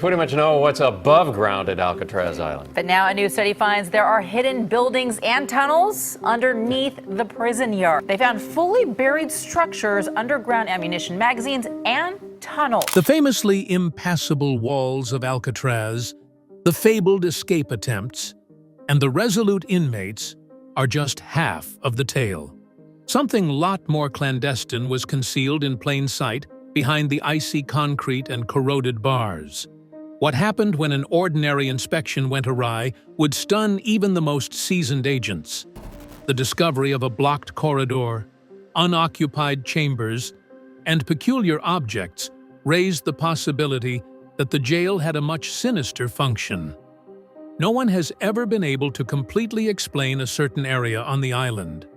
pretty much know what's above ground at Alcatraz Island. But now a new study finds there are hidden buildings and tunnels underneath the prison yard. They found fully buried structures, underground ammunition magazines, and tunnels. The famously impassable walls of Alcatraz, the fabled escape attempts, and the resolute inmates are just half of the tale. Something lot more clandestine was concealed in plain sight behind the icy concrete and corroded bars. What happened when an ordinary inspection went awry would stun even the most seasoned agents. The discovery of a blocked corridor, unoccupied chambers, and peculiar objects raised the possibility that the jail had a much sinister function. No one has ever been able to completely explain a certain area on the island.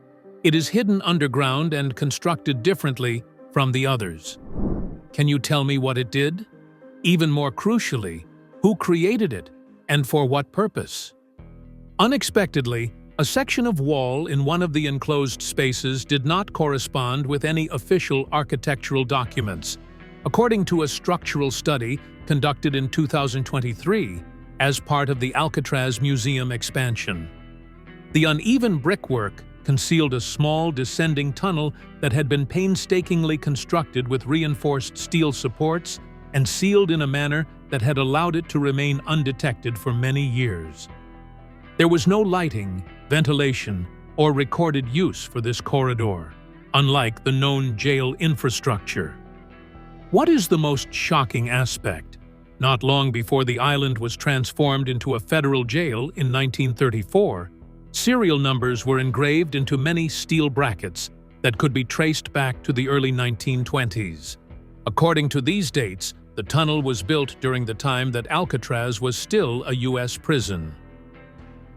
It is hidden underground and constructed differently from the others. Can you tell me what it did? Even more crucially, who created it and for what purpose? Unexpectedly, a section of wall in one of the enclosed spaces did not correspond with any official architectural documents, according to a structural study conducted in 2023 as part of the Alcatraz Museum expansion. The uneven brickwork concealed a small descending tunnel that had been painstakingly constructed with reinforced steel supports and sealed in a manner that had allowed it to remain undetected for many years. There was no lighting, ventilation, or recorded use for this corridor, unlike the known jail infrastructure. What is the most shocking aspect? Not long before the island was transformed into a federal jail in 1934, serial numbers were engraved into many steel brackets that could be traced back to the early 1920s. According to these dates, the tunnel was built during the time that Alcatraz was still a U.S. prison.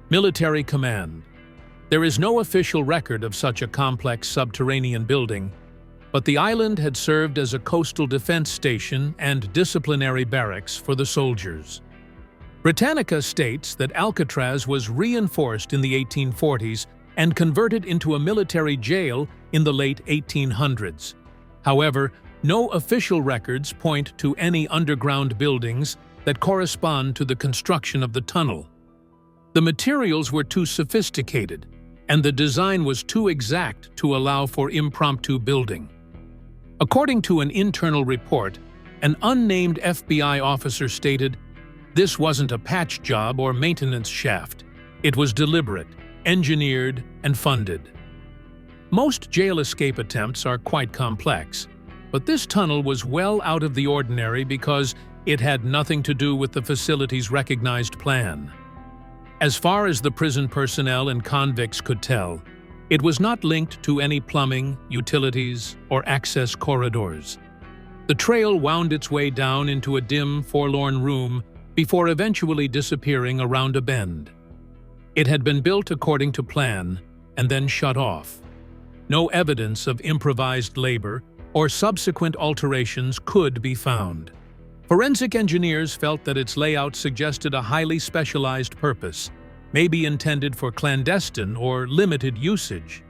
Military Command. There is no official record of such a complex subterranean building, but the island had served as a coastal defense station and disciplinary barracks for the soldiers. Britannica states that Alcatraz was reinforced in the 1840s and converted into a military jail in the late 1800s. However, no official records point to any underground buildings that correspond to the construction of the tunnel. The materials were too sophisticated, and the design was too exact to allow for impromptu building. According to an internal report, an unnamed FBI officer stated, "This wasn't a patch job or maintenance shaft. It was deliberate, engineered, and funded." Most jail escape attempts are quite complex, but this tunnel was well out of the ordinary because it had nothing to do with the facility's recognized plan. As far as the prison personnel and convicts could tell, it was not linked to any plumbing, utilities, or access corridors. The trail wound its way down into a dim, forlorn room before eventually disappearing around a bend. It had been built according to plan and then shut off. No evidence of improvised labor or subsequent alterations could be found. Forensic engineers felt that its layout suggested a highly specialized purpose, maybe intended for clandestine or limited usage.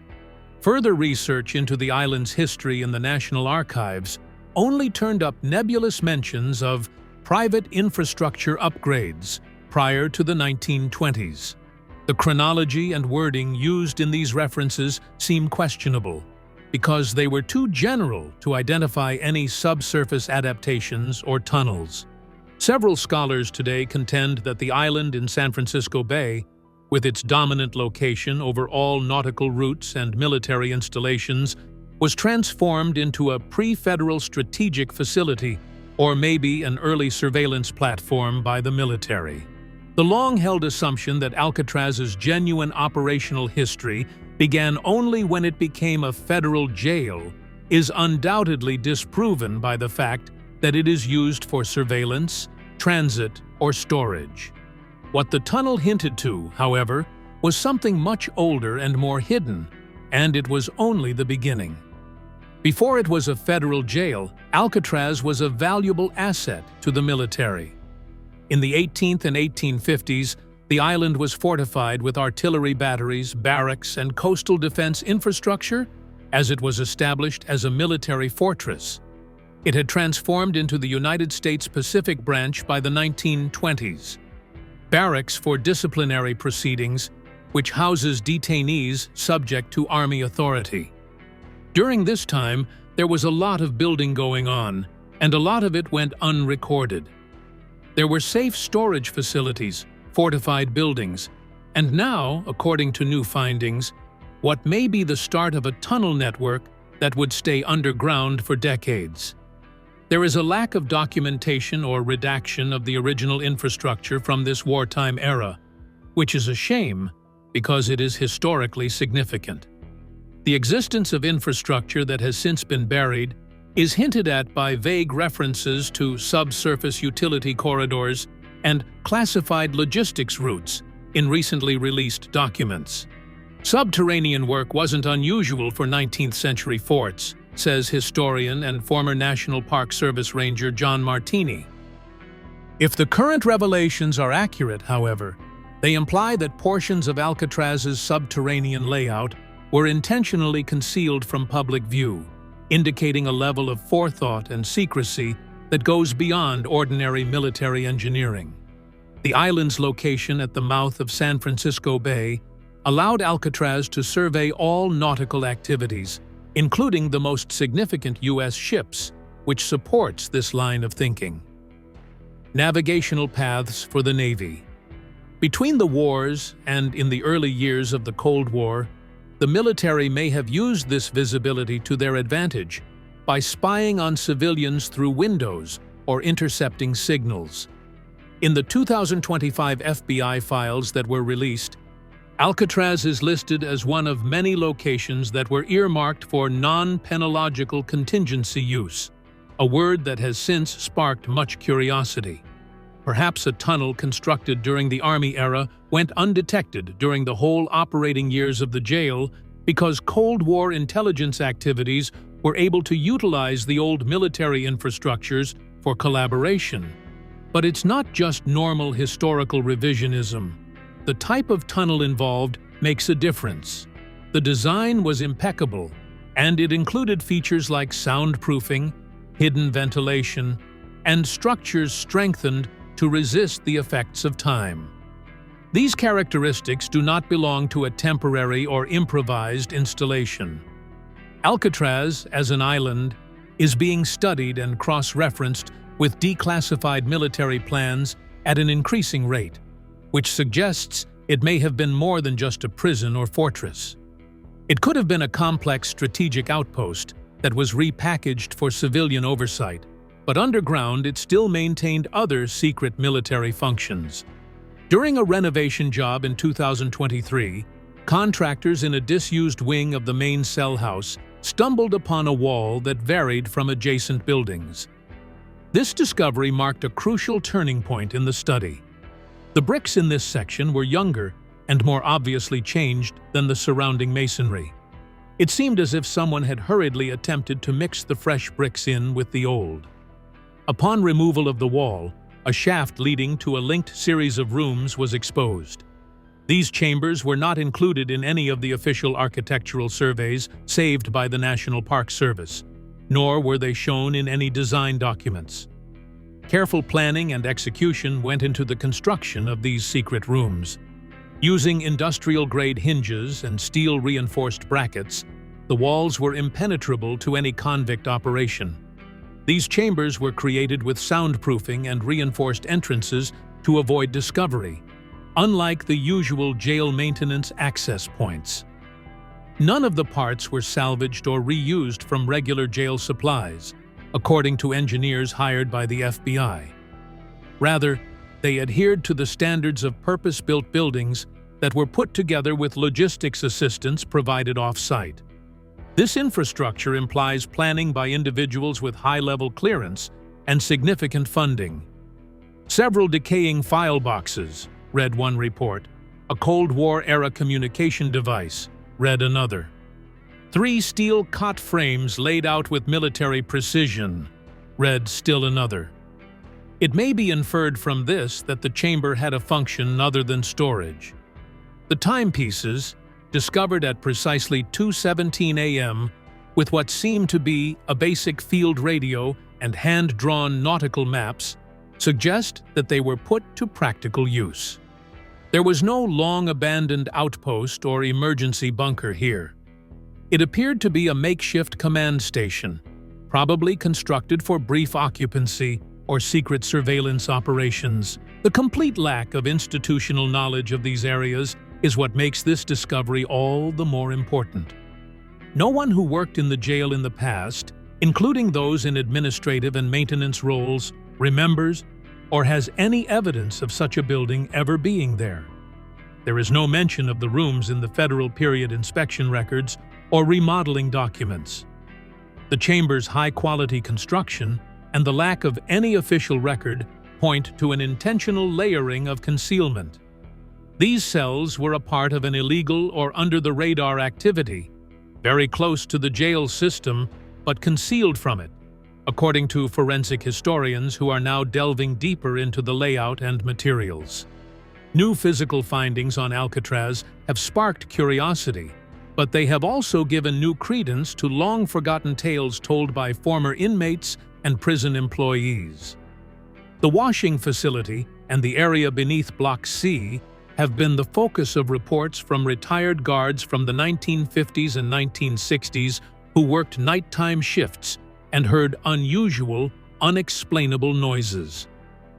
Further research into the island's history in the National Archives only turned up nebulous mentions of private infrastructure upgrades prior to the 1920s. The chronology and wording used in these references seem questionable, because they were too general to identify any subsurface adaptations or tunnels. Several scholars today contend that the island in San Francisco Bay, with its dominant location over all nautical routes and military installations, was transformed into a pre-federal strategic facility, or maybe an early surveillance platform by the military. The long-held assumption that Alcatraz's genuine operational history began only when it became a federal jail is undoubtedly disproven by the fact that it is used for surveillance, transit, or storage. What the tunnel hinted to, however, was something much older and more hidden, and it was only the beginning. Before it was a federal jail, Alcatraz was a valuable asset to the military. In the 18th and 1850s, the island was fortified with artillery batteries, barracks, and coastal defense infrastructure, as it was established as a military fortress. It had transformed into the United States Pacific Branch by the 1920s. Barracks for disciplinary proceedings, which houses detainees subject to Army authority. During this time, there was a lot of building going on, and a lot of it went unrecorded. There were safe storage facilities, fortified buildings, and now, according to new findings, what may be the start of a tunnel network that would stay underground for decades. There is a lack of documentation or redaction of the original infrastructure from this wartime era, which is a shame because it is historically significant. The existence of infrastructure that has since been buried is hinted at by vague references to subsurface utility corridors and classified logistics routes in recently released documents. Subterranean work wasn't unusual for 19th century forts, says historian and former National Park Service Ranger John Martini. If the current revelations are accurate, however, they imply that portions of Alcatraz's subterranean layout were intentionally concealed from public view, indicating a level of forethought and secrecy that goes beyond ordinary military engineering. The island's location at the mouth of San Francisco Bay allowed Alcatraz to survey all nautical activities, including the most significant U.S. ships, which supports this line of thinking. Navigational paths for the Navy. Between the wars and in the early years of the Cold War, the military may have used this visibility to their advantage by spying on civilians through windows or intercepting signals. In the 2025 FBI files that were released, Alcatraz is listed as one of many locations that were earmarked for non-penological contingency use, a word that has since sparked much curiosity. Perhaps a tunnel constructed during the Army era went undetected during the whole operating years of the jail because Cold War intelligence activities were able to utilize the old military infrastructures for collaboration. But it's not just normal historical revisionism. The type of tunnel involved makes a difference. The design was impeccable, and it included features like soundproofing, hidden ventilation, and structures strengthened to resist the effects of time. These characteristics do not belong to a temporary or improvised installation. Alcatraz, as an island, is being studied and cross-referenced with declassified military plans at an increasing rate, which suggests it may have been more than just a prison or fortress. It could have been a complex strategic outpost that was repackaged for civilian oversight, but underground it still maintained other secret military functions. During a renovation job in 2023, contractors in a disused wing of the main cell house stumbled upon a wall that varied from adjacent buildings. This discovery marked a crucial turning point in the study. The bricks in this section were younger and more obviously changed than the surrounding masonry. It seemed as if someone had hurriedly attempted to mix the fresh bricks in with the old. Upon removal of the wall, a shaft leading to a linked series of rooms was exposed. These chambers were not included in any of the official architectural surveys saved by the National Park Service, nor were they shown in any design documents. Careful planning and execution went into the construction of these secret rooms. Using industrial-grade hinges and steel-reinforced brackets, the walls were impenetrable to any convict operation. These chambers were created with soundproofing and reinforced entrances to avoid discovery, unlike the usual jail maintenance access points. None of the parts were salvaged or reused from regular jail supplies, according to engineers hired by the FBI. Rather, they adhered to the standards of purpose-built buildings that were put together with logistics assistance provided off-site. This infrastructure implies planning by individuals with high-level clearance and significant funding. Several decaying file boxes, read one report. A Cold War-era communication device, read another. 3 steel cot frames laid out with military precision, read still another. It may be inferred from this that the chamber had a function other than storage. The timepieces, discovered at precisely 2:17 a.m., with what seemed to be a basic field radio and hand-drawn nautical maps suggest that they were put to practical use. There was no long-abandoned outpost or emergency bunker here. It appeared to be a makeshift command station, probably constructed for brief occupancy or secret surveillance operations. The complete lack of institutional knowledge of these areas is what makes this discovery all the more important. No one who worked in the jail in the past, including those in administrative and maintenance roles, remembers or has any evidence of such a building ever being there. There is no mention of the rooms in the federal period inspection records or remodeling documents. The chamber's high-quality construction and the lack of any official record point to an intentional layering of concealment. These cells were a part of an illegal or under-the-radar activity, very close to the jail system but concealed from it, according to forensic historians who are now delving deeper into the layout and materials. New physical findings on Alcatraz have sparked curiosity, but they have also given new credence to long-forgotten tales told by former inmates and prison employees. The washing facility and the area beneath Block C have been the focus of reports from retired guards from the 1950s and 1960s who worked nighttime shifts and heard unusual, unexplainable noises.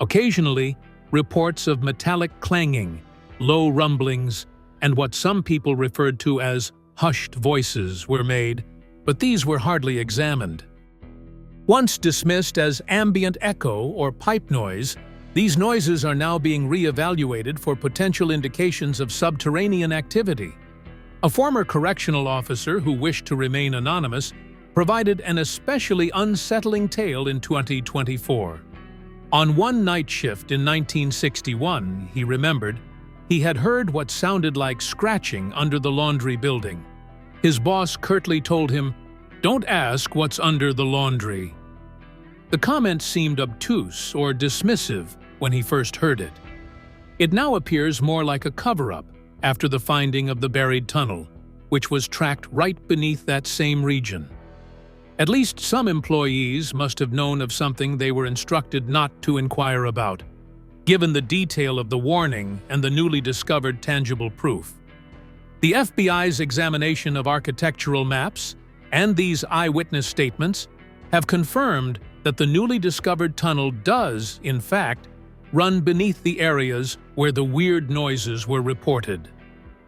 Occasionally, reports of metallic clanging, low rumblings, and what some people referred to as hushed voices were made, but these were hardly examined. Once dismissed as ambient echo or pipe noise, these noises are now being re-evaluated for potential indications of subterranean activity. A former correctional officer who wished to remain anonymous provided an especially unsettling tale in 2024. On one night shift in 1961, he remembered, he had heard what sounded like scratching under the laundry building. His boss curtly told him, "Don't ask what's under the laundry." The comment seemed obtuse or dismissive when he first heard it. It now appears more like a cover-up after the finding of the buried tunnel, which was tracked right beneath that same region. At least some employees must have known of something they were instructed not to inquire about, given the detail of the warning and the newly discovered tangible proof. The FBI's examination of architectural maps and these eyewitness statements have confirmed that the newly discovered tunnel does, in fact, run beneath the areas where the weird noises were reported.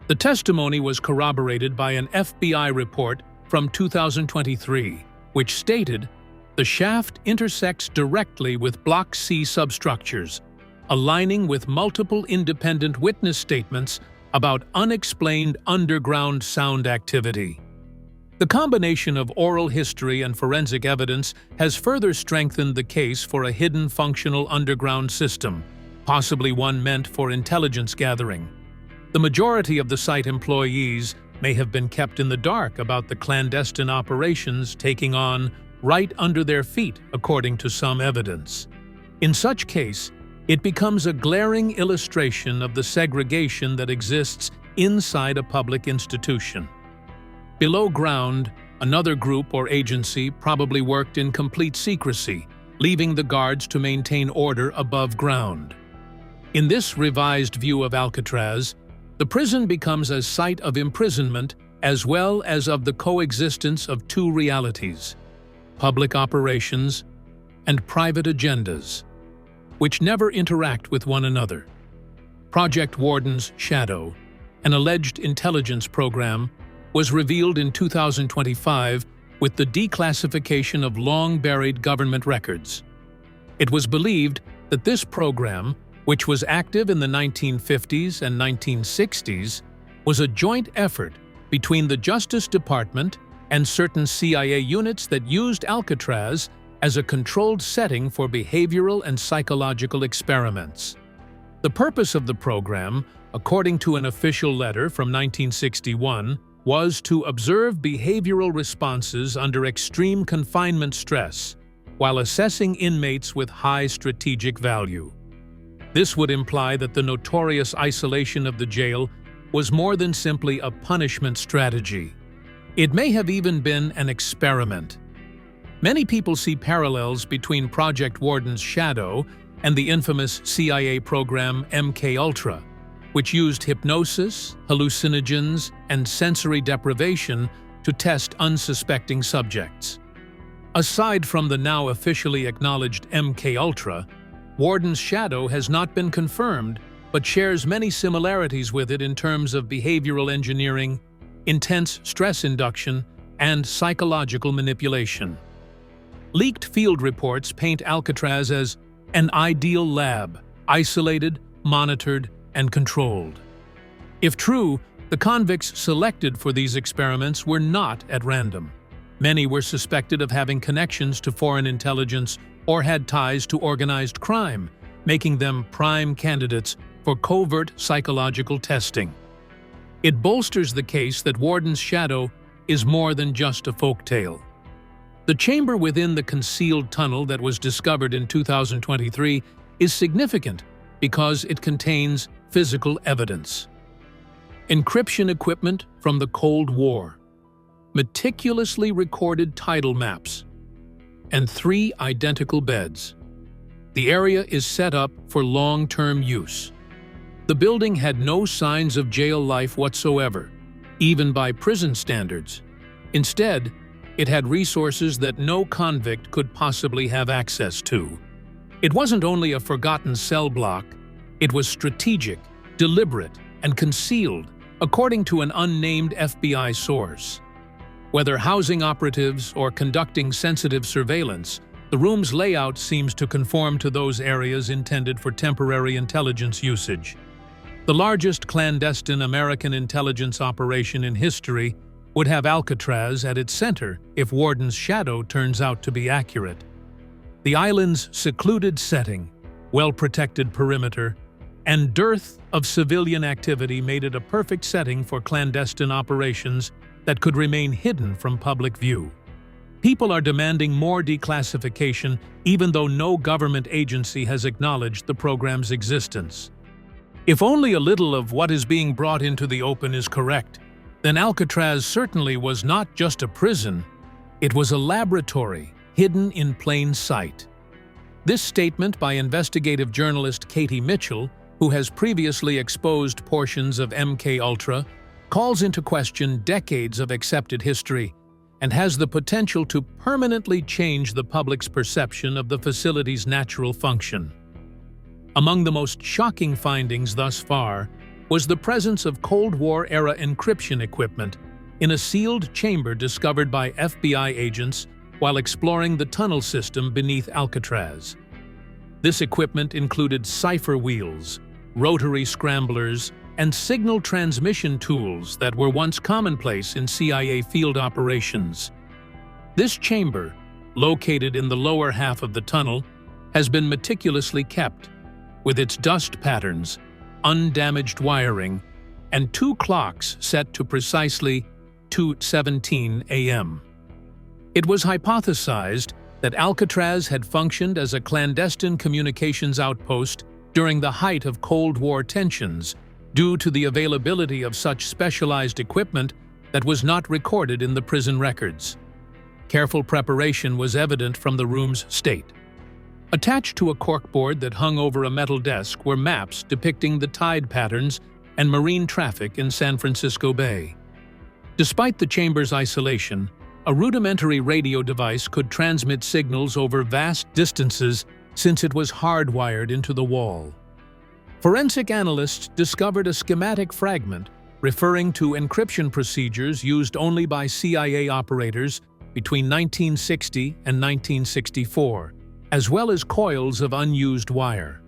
The testimony was corroborated by an FBI report from 2023, which stated, "The shaft intersects directly with Block C substructures, aligning with multiple independent witness statements about unexplained underground sound activity." The combination of oral history and forensic evidence has further strengthened the case for a hidden functional underground system, possibly one meant for intelligence gathering. The majority of the site employees may have been kept in the dark about the clandestine operations taking on right under their feet, according to some evidence. In such case, it becomes a glaring illustration of the segregation that exists inside a public institution. Below ground, another group or agency probably worked in complete secrecy, leaving the guards to maintain order above ground. In this revised view of Alcatraz, the prison becomes a site of imprisonment as well as of the coexistence of two realities: public operations and private agendas, which never interact with one another. Project Warden's Shadow, an alleged intelligence program, was revealed in 2025 with the declassification of long-buried government records. It was believed that this program, which was active in the 1950s and 1960s, was a joint effort between the Justice Department and certain CIA units that used Alcatraz as a controlled setting for behavioral and psychological experiments. The purpose of the program, according to an official letter from 1961, was to observe behavioral responses under extreme confinement stress while assessing inmates with high strategic value. This would imply that the notorious isolation of the jail was more than simply a punishment strategy. It may have even been an experiment. Many people see parallels between Project Warden's Shadow and the infamous CIA program MKUltra, which used hypnosis, hallucinogens, and sensory deprivation to test unsuspecting subjects. Aside from the now officially acknowledged MKUltra, Warden's Shadow has not been confirmed, but shares many similarities with it in terms of behavioral engineering, intense stress induction, and psychological manipulation. Leaked field reports paint Alcatraz as an ideal lab, isolated, monitored, and controlled. If true, the convicts selected for these experiments were not at random. Many were suspected of having connections to foreign intelligence or had ties to organized crime, making them prime candidates for covert psychological testing. It bolsters the case that Warden's Shadow is more than just a folktale. The chamber within the concealed tunnel that was discovered in 2023 is significant because it contains physical evidence. Encryption equipment from the Cold War, meticulously recorded tidal maps, and 3 identical beds. The area is set up for long-term use. The building had no signs of jail life whatsoever, even by prison standards. Instead, it had resources that no convict could possibly have access to. It wasn't only a forgotten cell block, it was strategic, deliberate, and concealed, according to an unnamed FBI source. Whether housing operatives or conducting sensitive surveillance, the room's layout seems to conform to those areas intended for temporary intelligence usage. The largest clandestine American intelligence operation in history would have Alcatraz at its center if Warden's Shadow turns out to be accurate. The island's secluded setting, well-protected perimeter, and dearth of civilian activity made it a perfect setting for clandestine operations that could remain hidden from public view. People are demanding more declassification even though no government agency has acknowledged the program's existence. If only a little of what is being brought into the open is correct, then Alcatraz certainly was not just a prison, it was a laboratory hidden in plain sight. This statement by investigative journalist Katie Mitchell, who has previously exposed portions of MKUltra, calls into question decades of accepted history and has the potential to permanently change the public's perception of the facility's natural function. Among the most shocking findings thus far was the presence of Cold War-era encryption equipment in a sealed chamber discovered by FBI agents while exploring the tunnel system beneath Alcatraz. This equipment included cipher wheels, rotary scramblers, and signal transmission tools that were once commonplace in CIA field operations. This chamber, located in the lower half of the tunnel, has been meticulously kept, with its dust patterns, undamaged wiring, and 2 clocks set to precisely 2:17 a.m. It was hypothesized that Alcatraz had functioned as a clandestine communications outpost during the height of Cold War tensions due to the availability of such specialized equipment that was not recorded in the prison records. Careful preparation was evident from the room's state. Attached to a corkboard that hung over a metal desk were maps depicting the tide patterns and marine traffic in San Francisco Bay. Despite the chamber's isolation, a rudimentary radio device could transmit signals over vast distances since it was hardwired into the wall. Forensic analysts discovered a schematic fragment referring to encryption procedures used only by CIA operators between 1960 and 1964, as well as coils of unused wire.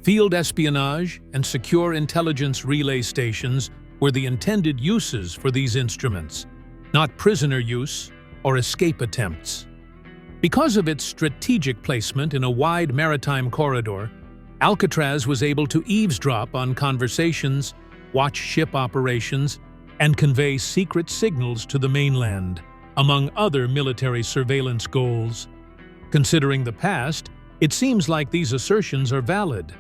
Field espionage and secure intelligence relay stations were the intended uses for these instruments, not prisoner use or escape attempts. Because of its strategic placement in a wide maritime corridor, Alcatraz was able to eavesdrop on conversations, watch ship operations, and convey secret signals to the mainland, among other military surveillance goals. Considering the past, it seems like these assertions are valid.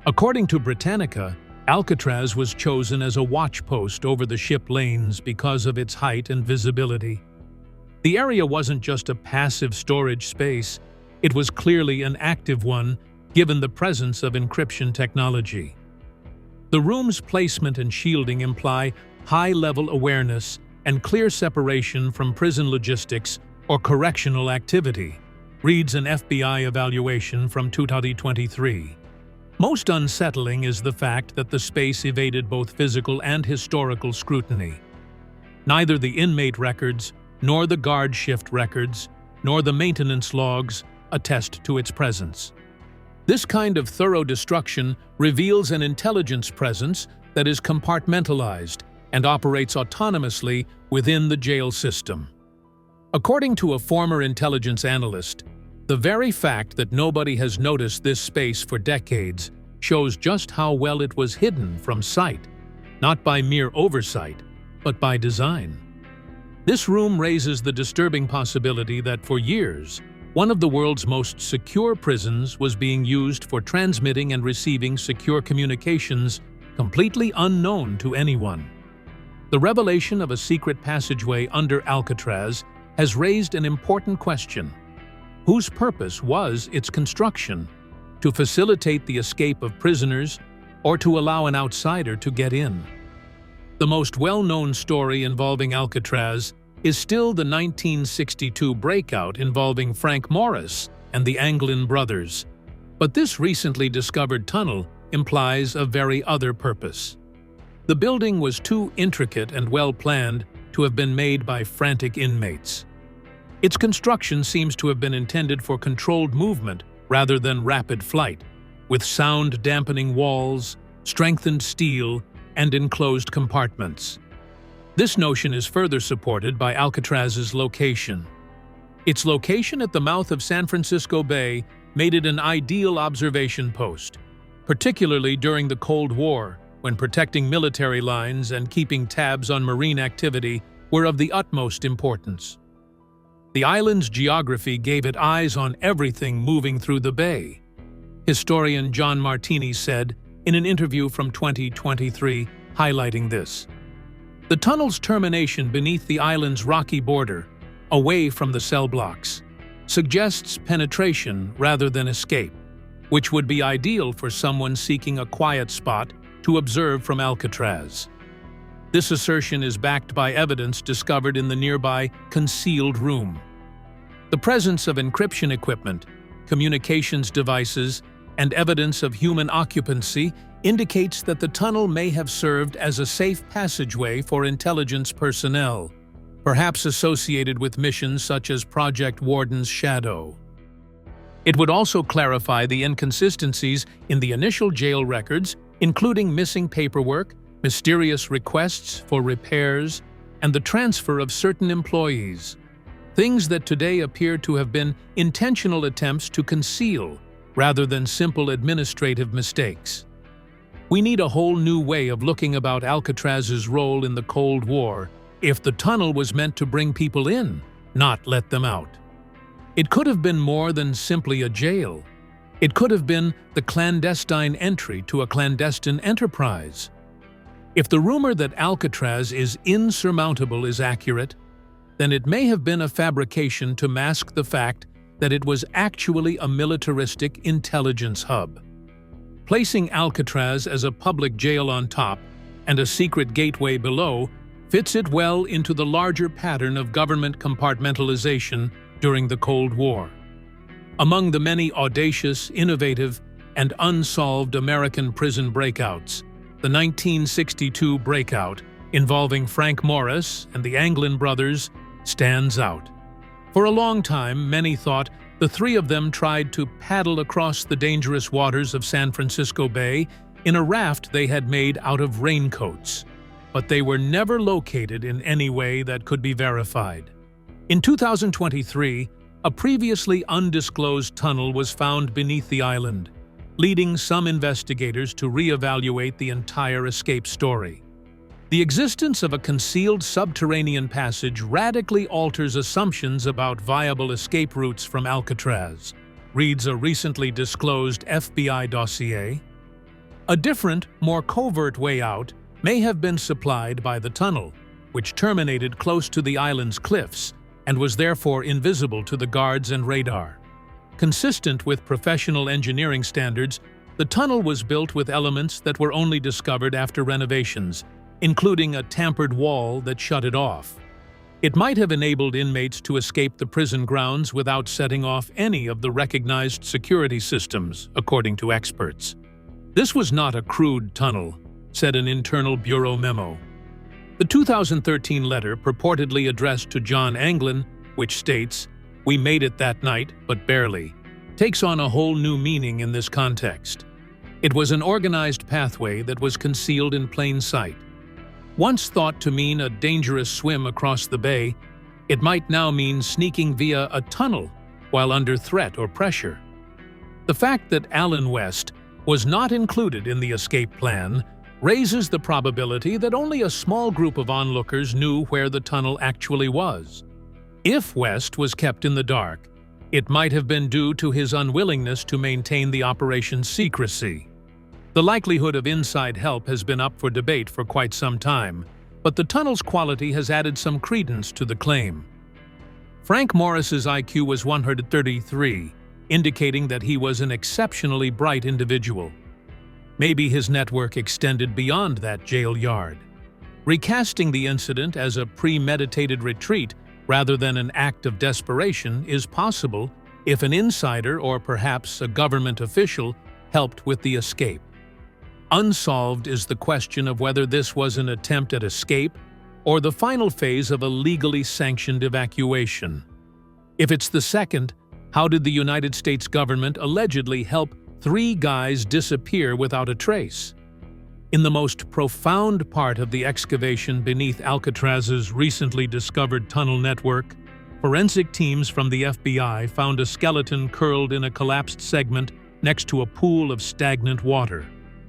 According to Britannica, Alcatraz was chosen as a watch post over the ship lanes because of its height and visibility. The area wasn't just a passive storage space, it was clearly an active one, given the presence of encryption technology. The room's placement and shielding imply high-level awareness and clear separation from prison logistics or correctional activity, reads an FBI evaluation from 2023. Most unsettling is the fact that the space evaded both physical and historical scrutiny. Neither the inmate records, nor the guard shift records, nor the maintenance logs attest to its presence. This kind of thorough destruction reveals an intelligence presence that is compartmentalized and operates autonomously within the jail system. According to a former intelligence analyst, the very fact that nobody has noticed this space for decades shows just how well it was hidden from sight, not by mere oversight, but by design. This room raises the disturbing possibility that for years, one of the world's most secure prisons was being used for transmitting and receiving secure communications completely unknown to anyone. The revelation of a secret passageway under Alcatraz has raised an important question. Whose purpose was its construction? To facilitate the escape of prisoners or to allow an outsider to get in? The most well-known story involving Alcatraz is still the 1962 breakout involving Frank Morris and the Anglin brothers. But this recently discovered tunnel implies a very other purpose. The building was too intricate and well-planned to have been made by frantic inmates. Its construction seems to have been intended for controlled movement rather than rapid flight, with sound-dampening walls, strengthened steel, and enclosed compartments. This notion is further supported by Alcatraz's location. Its location at the mouth of San Francisco Bay made it an ideal observation post, particularly during the Cold War, when protecting military lines and keeping tabs on marine activity were of the utmost importance. The island's geography gave it eyes on everything moving through the bay. Historian John Martini said in an interview from 2023, highlighting this. The tunnel's termination beneath the island's rocky border, away from the cell blocks, suggests penetration rather than escape, which would be ideal for someone seeking a quiet spot to observe from Alcatraz. This assertion is backed by evidence discovered in the nearby concealed room. The presence of encryption equipment, communications devices, and evidence of human occupancy indicates that the tunnel may have served as a safe passageway for intelligence personnel, perhaps associated with missions such as Project Warden's Shadow. It would also clarify the inconsistencies in the initial jail records, including missing paperwork, mysterious requests for repairs, and the transfer of certain employees, things that today appear to have been intentional attempts to conceal rather than simple administrative mistakes. We need a whole new way of looking about Alcatraz's role in the Cold War if the tunnel was meant to bring people in, not let them out. It could have been more than simply a jail. It could have been the clandestine entry to a clandestine enterprise. If the rumor that Alcatraz is insurmountable is accurate, then it may have been a fabrication to mask the fact that it was actually a militaristic intelligence hub. Placing Alcatraz as a public jail on top and a secret gateway below fits it well into the larger pattern of government compartmentalization during the Cold War. Among the many audacious, innovative, and unsolved American prison breakouts, the 1962 breakout, involving Frank Morris and the Anglin brothers, stands out. For a long time, many thought the three of them tried to paddle across the dangerous waters of San Francisco Bay in a raft they had made out of raincoats, but they were never located in any way that could be verified. In 2023, a previously undisclosed tunnel was found beneath the island, leading some investigators to reevaluate the entire escape story. The existence of a concealed subterranean passage radically alters assumptions about viable escape routes from Alcatraz, reads a recently disclosed FBI dossier. A different, more covert way out may have been supplied by the tunnel, which terminated close to the island's cliffs, and was therefore invisible to the guards and radar. Consistent with professional engineering standards, the tunnel was built with elements that were only discovered after renovations, including a tampered wall that shut it off. It might have enabled inmates to escape the prison grounds without setting off any of the recognized security systems, according to experts. This was not a crude tunnel, said an internal bureau memo. The 2013 letter purportedly addressed to John Anglin, which states, "We made it that night, but barely," takes on a whole new meaning in this context. It was an organized pathway that was concealed in plain sight. Once thought to mean a dangerous swim across the bay, it might now mean sneaking via a tunnel while under threat or pressure. The fact that Alan West was not included in the escape plan raises the probability that only a small group of onlookers knew where the tunnel actually was. If West was kept in the dark, it might have been due to his unwillingness to maintain the operation's secrecy. The likelihood of inside help has been up for debate for quite some time, but the tunnel's quality has added some credence to the claim. Frank Morris's IQ was 133, indicating that he was an exceptionally bright individual. Maybe his network extended beyond that jail yard. Recasting the incident as a premeditated retreat rather than an act of desperation is possible if an insider or perhaps a government official helped with the escape. Unsolved is the question of whether this was an attempt at escape or the final phase of a legally sanctioned evacuation. If it's the second, how did the United States government allegedly help 3 guys disappear without a trace? In the most profound part of the excavation beneath Alcatraz's recently discovered tunnel network, forensic teams from the FBI found a skeleton curled in a collapsed segment next to a pool of stagnant water,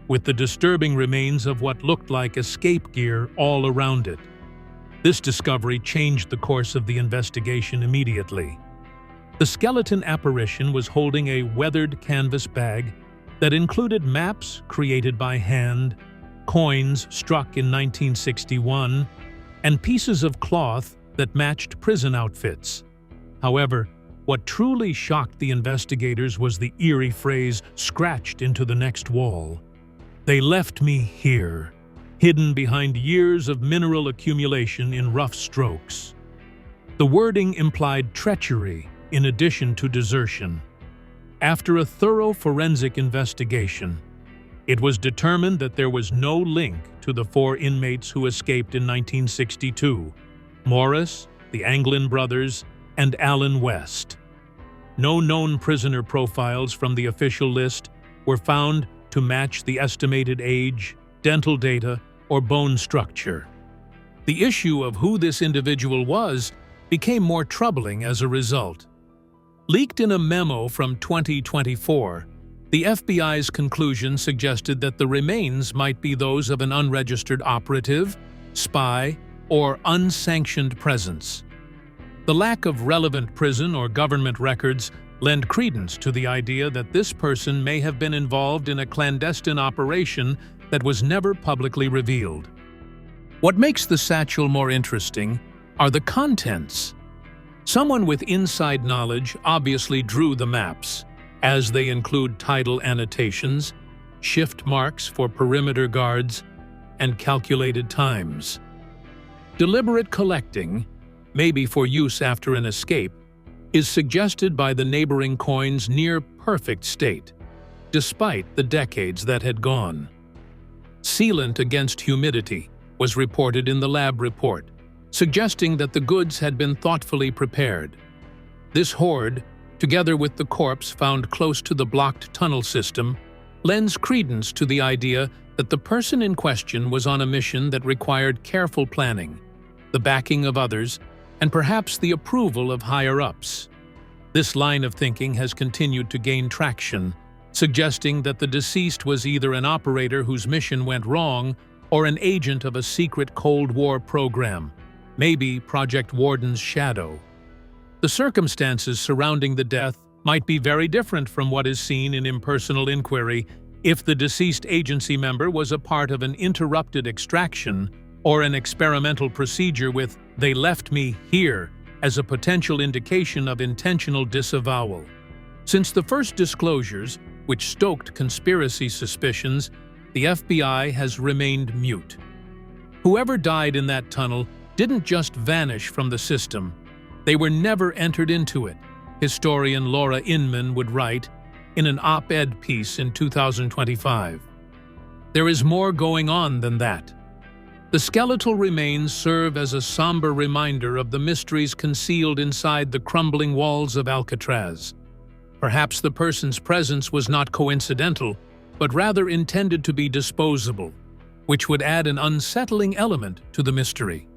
with the disturbing remains of what looked like escape gear all around it. This discovery changed the course of the investigation immediately. The skeleton apparition was holding a weathered canvas bag that included maps created by hand, coins struck in 1961, and pieces of cloth that matched prison outfits. However, what truly shocked the investigators was the eerie phrase scratched into the next wall. "They left me here," hidden behind years of mineral accumulation in rough strokes. The wording implied treachery in addition to desertion. After a thorough forensic investigation, it was determined that there was no link to the 4 inmates who escaped in 1962: Morris, the Anglin brothers, and Alan West. No known prisoner profiles from the official list were found to match the estimated age, dental data, or bone structure. The issue of who this individual was became more troubling as a result. Leaked in a memo from 2024, the FBI's conclusion suggested that the remains might be those of an unregistered operative, spy, or unsanctioned presence. The lack of relevant prison or government records lend credence to the idea that this person may have been involved in a clandestine operation that was never publicly revealed. What makes the satchel more interesting are the contents. Someone with inside knowledge obviously drew the maps, as they include tidal annotations, shift marks for perimeter guards, and calculated times. Deliberate collecting, maybe for use after an escape, is suggested by the neighboring coin's near-perfect state, despite the decades that had gone. Sealant against humidity was reported in the lab report, suggesting that the goods had been thoughtfully prepared. This hoard, together with the corpse found close to the blocked tunnel system, lends credence to the idea that the person in question was on a mission that required careful planning, the backing of others, and perhaps the approval of higher-ups. This line of thinking has continued to gain traction, suggesting that the deceased was either an operator whose mission went wrong or an agent of a secret Cold War program, maybe Project Warden's shadow. The circumstances surrounding the death might be very different from what is seen in impersonal inquiry if the deceased agency member was a part of an interrupted extraction or an experimental procedure with "they left me here" as a potential indication of intentional disavowal. Since the first disclosures, which stoked conspiracy suspicions, the FBI has remained mute. Whoever died in that tunnel didn't just vanish from the system. They were never entered into it, historian Laura Inman would write in an op-ed piece in 2025. There is more going on than that. The skeletal remains serve as a somber reminder of the mysteries concealed inside the crumbling walls of Alcatraz. Perhaps the person's presence was not coincidental, but rather intended to be disposable, which would add an unsettling element to the mystery.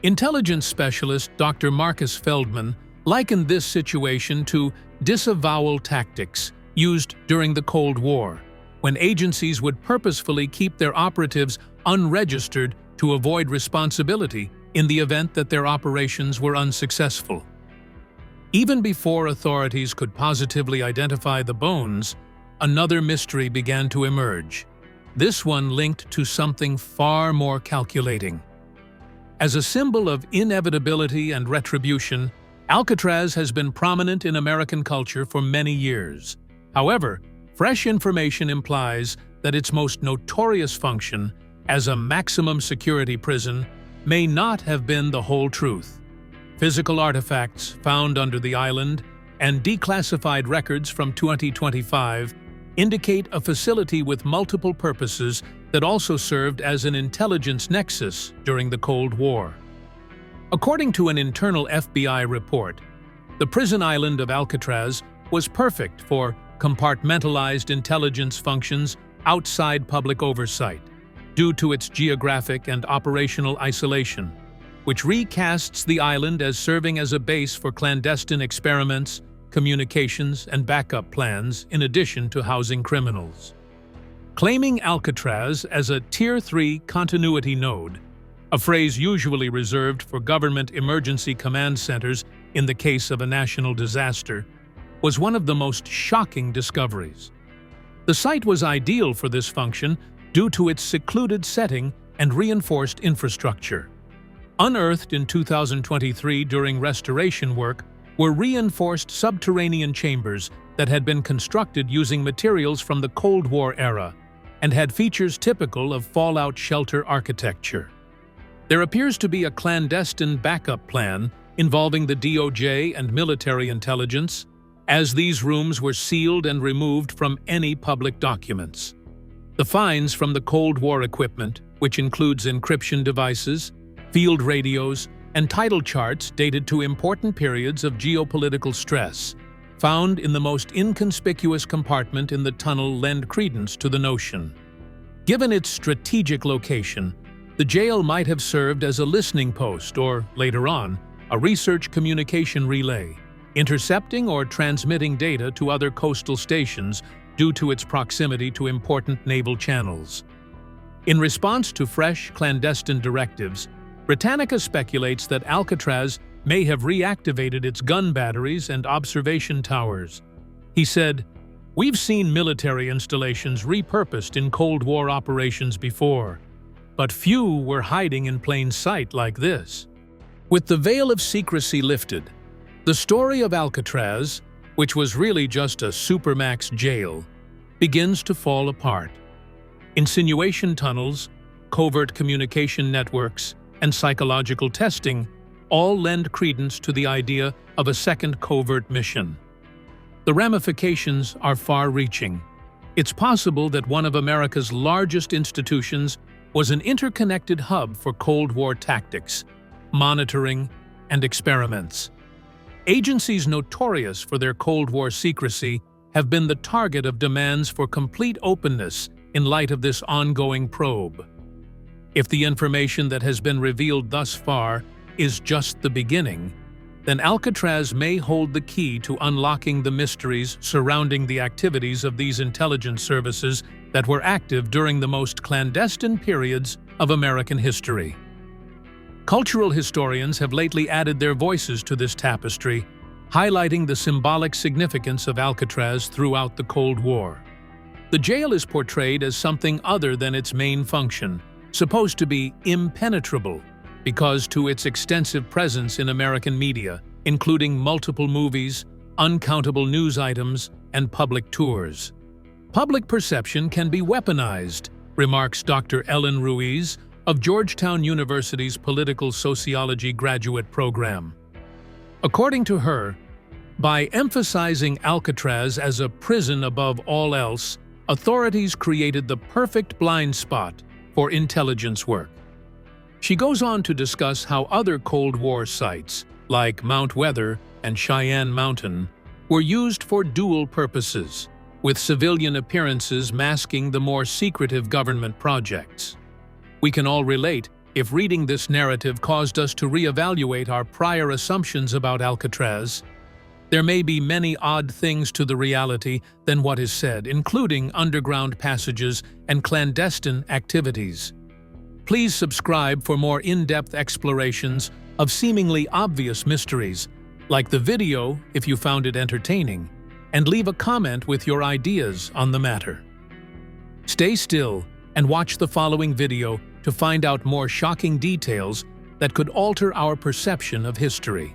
Intelligence specialist Dr. Marcus Feldman likened this situation to disavowal tactics used during the Cold War, when agencies would purposefully keep their operatives unregistered to avoid responsibility in the event that their operations were unsuccessful. Even before authorities could positively identify the bones, another mystery began to emerge, this one linked to something far more calculating. As a symbol of inevitability and retribution, Alcatraz has been prominent in American culture for many years. However, fresh information implies that its most notorious function, as a maximum security prison, may not have been the whole truth. Physical artifacts found under the island and declassified records from 2025 indicate a facility with multiple purposes that also served as an intelligence nexus during the Cold War. According to an internal FBI report, the prison island of Alcatraz was perfect for compartmentalized intelligence functions outside public oversight, due to its geographic and operational isolation, which recasts the island as serving as a base for clandestine experiments, communications, and backup plans in addition to housing criminals. Claiming Alcatraz as a Tier 3 continuity node, a phrase usually reserved for government emergency command centers in the case of a national disaster, was one of the most shocking discoveries. The site was ideal for this function due to its secluded setting and reinforced infrastructure. Unearthed in 2023 during restoration work were reinforced subterranean chambers that had been constructed using materials from the Cold War era and had features typical of fallout shelter architecture. There appears to be a clandestine backup plan involving the DOJ and military intelligence, as these rooms were sealed and removed from any public documents. The finds from the Cold War equipment, which includes encryption devices, field radios, and tidal charts dated to important periods of geopolitical stress, found in the most inconspicuous compartment in the tunnel, lend credence to the notion. Given its strategic location, the jail might have served as a listening post or, later on, a research communication relay, intercepting or transmitting data to other coastal stations due to its proximity to important naval channels. In response to fresh, clandestine directives, Britannica speculates that Alcatraz may have reactivated its gun batteries and observation towers. He said, "We've seen military installations repurposed in Cold War operations before, but few were hiding in plain sight like this." With the veil of secrecy lifted, the story of Alcatraz, which was really just a supermax jail, begins to fall apart. Insinuation tunnels, covert communication networks, and psychological testing all lend credence to the idea of a second covert mission. The ramifications are far-reaching. It's possible that one of America's largest institutions was an interconnected hub for Cold War tactics, monitoring, and experiments. Agencies notorious for their Cold War secrecy have been the target of demands for complete openness in light of this ongoing probe. If the information that has been revealed thus far is just the beginning, then Alcatraz may hold the key to unlocking the mysteries surrounding the activities of these intelligence services that were active during the most clandestine periods of American history. Cultural historians have lately added their voices to this tapestry, highlighting the symbolic significance of Alcatraz throughout the Cold War. The jail is portrayed as something other than its main function, supposed to be impenetrable, because to its extensive presence in American media, including multiple movies, uncountable news items, and public tours. Public perception can be weaponized, remarks Dr. Ellen Ruiz of Georgetown University's Political Sociology graduate program. According to her, by emphasizing Alcatraz as a prison above all else, authorities created the perfect blind spot for intelligence work. She goes on to discuss how other Cold War sites, like Mount Weather and Cheyenne Mountain, were used for dual purposes, with civilian appearances masking the more secretive government projects. We can all relate if reading this narrative caused us to reevaluate our prior assumptions about Alcatraz. There may be many odd things to the reality than what is said, including underground passages and clandestine activities. Please subscribe for more in-depth explorations of seemingly obvious mysteries, like the video if you found it entertaining, and leave a comment with your ideas on the matter. Stay still and watch the following video to find out more shocking details that could alter our perception of history.